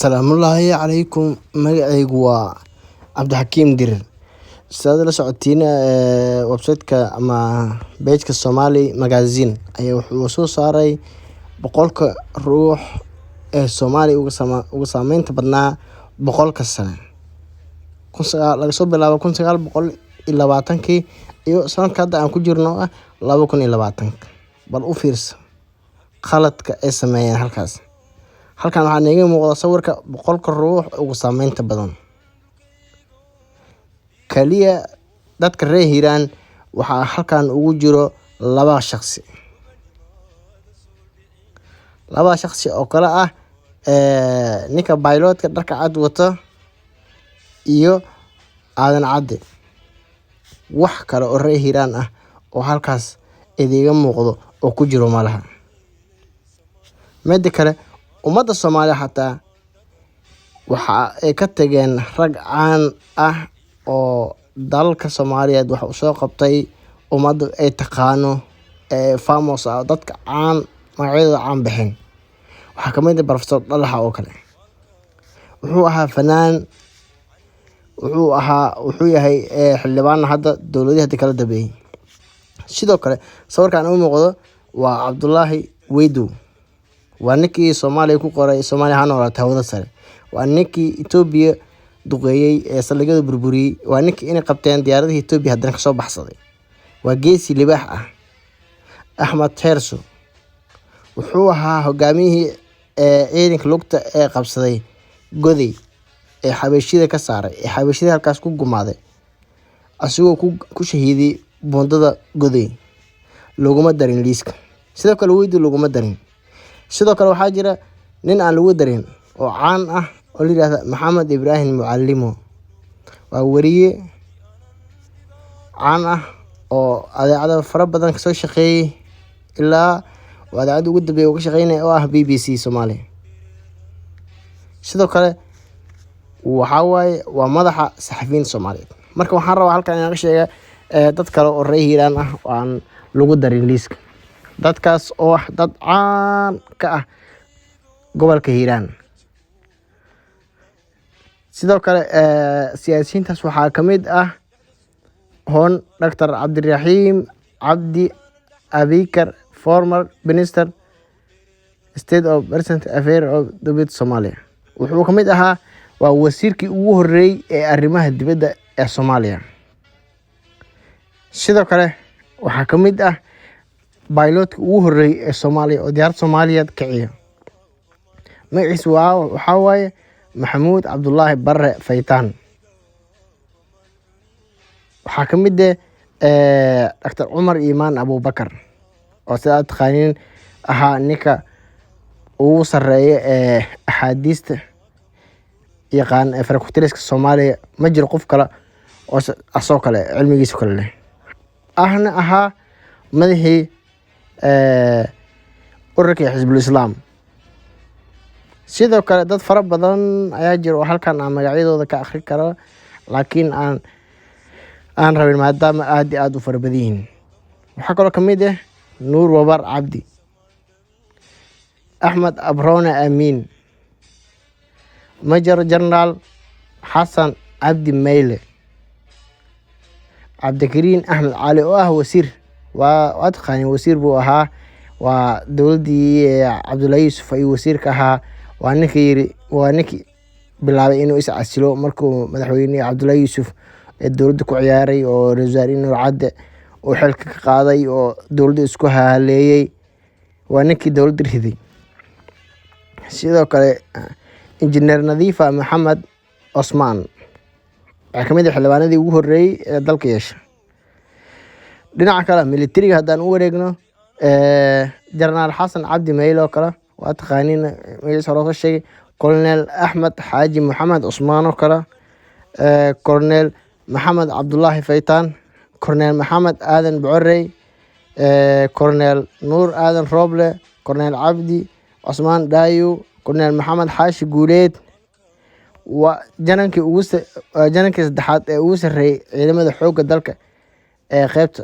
Salaamullaahi calaykum. Magacaygu waa Cabdixakiim Dirir. Sidaad la socotiin website-ka ama page-ka Somali Magazine ayaa wuxuu soo saaray boqolka ruux ee Soomaali uga saameynta badnaa boqolka sano. Laga soo bilaabo 1920-kii iyo sanadka hadda aan ku jirno 2020. Bal u fiirso khaladka ay sameeyeen halkaas. Halkan waxaa naga muuqda sawirka boqolka ruux ugu saameynta badan. Kaliya dadka reer Hiiraan waxaa halkan ugu jiro laba shakhsi. Laba shakhsi oo kala ah ninka pilotka dharka cad wata iyo Aadan Cadde. Wax kale oo reer Hiiraan ah oo halkaas idiga muuqdo oo ku jiro malaha. Mid kale ummadda Soomaaliya xataa waxa ay ka tageen rag caan ah oo dalka Soomaaliyeed wax u soo qabtay ummadda ay taqaano famous ah dadka caan magacyadooda caan bixin. Waxaa ka mid ah Professor Dhalaxa oo kale. Wuxuu ahaa fanaan, wuxuu yahay xildhibaan hadda dowladda hadda kala dambeeyay. Sidoo kale sawirkan u muuqdo waa Cabdullaahi Weydow. Waa ninkii Soomaaliya ku qoray Soomaaliya ha noolaato hawada sare. Waa ninkii Itoobiya duqeeyay ee saldhigyada burburiyay. Waa ninkii inay qabteen diyaaradda Itoobiya haddana ka soo baxsaday. Waa geesi libaax ah. Axmed Heerso wuxuu ahaa hogaamiyihii ciidanka lugta ee qabsaday Goday ee xabashida ka saaray ee xabashida halkaas ku gumaaday. Asigoo ku shahiiday buundada Goday laguma darin liiska. Sidoo kale Weydow laguma darin. Sidoo kale waxaa jira nin aan lagu darin oo caan ah oo la yiraahdo Maxamed Ibraahim Mucallimo. Waa wariye caan ah oo adeecado fara badan ka soo shaqeeyay ilaa adeecada ugu dambeeyay oo ka shaqeynay oo ah BBC Soomaaliya. Sidoo kale waa madaxa saxafiyiinta Soomaaliyeed. Marka waxaan rabaa halkan inaan ka sheega dad kale oo reer Hiiraan ah oo aan lagu darin liiska. Dadkaas oo ah dad caan ka ah gobolka Hiiraan. Sidoo kale siyaasiyiintaas waxaa ka mid ah Dr. Cabdiraxiim Cabdi Abikar, former Minister State of Present Affairs of Dowladda Soomaaliya. Wuxuu ka mid ahaa waa wasiirkii ugu horreeyay ee arrimaha dibadda ee Soomaaliya. Sidoo kale waxaa ka mid ah pilotka ugu horreeyay ee Soomaaliya oo diyaarad Soomaaliyeed kiciya. Magaciisa waxaa waaye Maxamuud Cabdullaahi Barre Faytaan. Waxaa ka mid ah Dr. Cumar Iimaan Abuubakar oo sidaad taqaaniin ahaa ninka ugu sarreeya ee axaadiista yaqaan ee farakutiriska Soomaaliya. Ma jiro qof kale oo asoo kale cilmigiisa kale leh. Ahna ahaa madaxii ururka Xisbul Islaam. Sidoo kale dad fara badan ayaa jira oo halkan aan magacyadooda ka akhri karo laakiin aan rabin maadaama aad u fara badan yihiin. Waxaa kaloo ka mid ah Nuur Wabar Cabdi, Axmed Abrone Amiin, Major General Xasan Cabdi Meyle, Cabdikariin Axmed Cali oo ah wasiir. waa taqaaniin wasiir buu ahaa. Waa dowladdii Cabdullaahi Yuusuf ayuu wasiirka ahaa. waa ninkii bilaabay inuu is casilo markuu madaxweynaha Cabdullaahi Yuusuf ee dowladda ku ciyaaray oo Ra'iisul Wasaare Nuur Cadde oo xilka ka qaaday oo dowladda isku haleeyay. Waa ninkii dowladda riday. Sidoo kale Injineer Nadiifa Maxamed Osmaan waxaa ka mid ah xildhibaanadii ugu horreeyay ee dalka yeesha. Dhinaca kale militariga haddaan u wareegno Jenaraal Xasan Cabdi Meyle oo kale waa taqaaniin magaciisa hore soo sheegay. Colonel Axmed Xaaji Maxamed Cusmaan oo kale, Colonel Maxamed Cabdullaahi Faytaan, Colonel Maxamed Aadan Bocorey, Colonel Nuur Aadan Rooble, Colonel Cabdi Cusmaan Daayo, Colonel Maxamed Xaashi Guuleed. waa janankii saddexaad ee ugu sarreeyay ciidamada xoogga dalka ee qaybta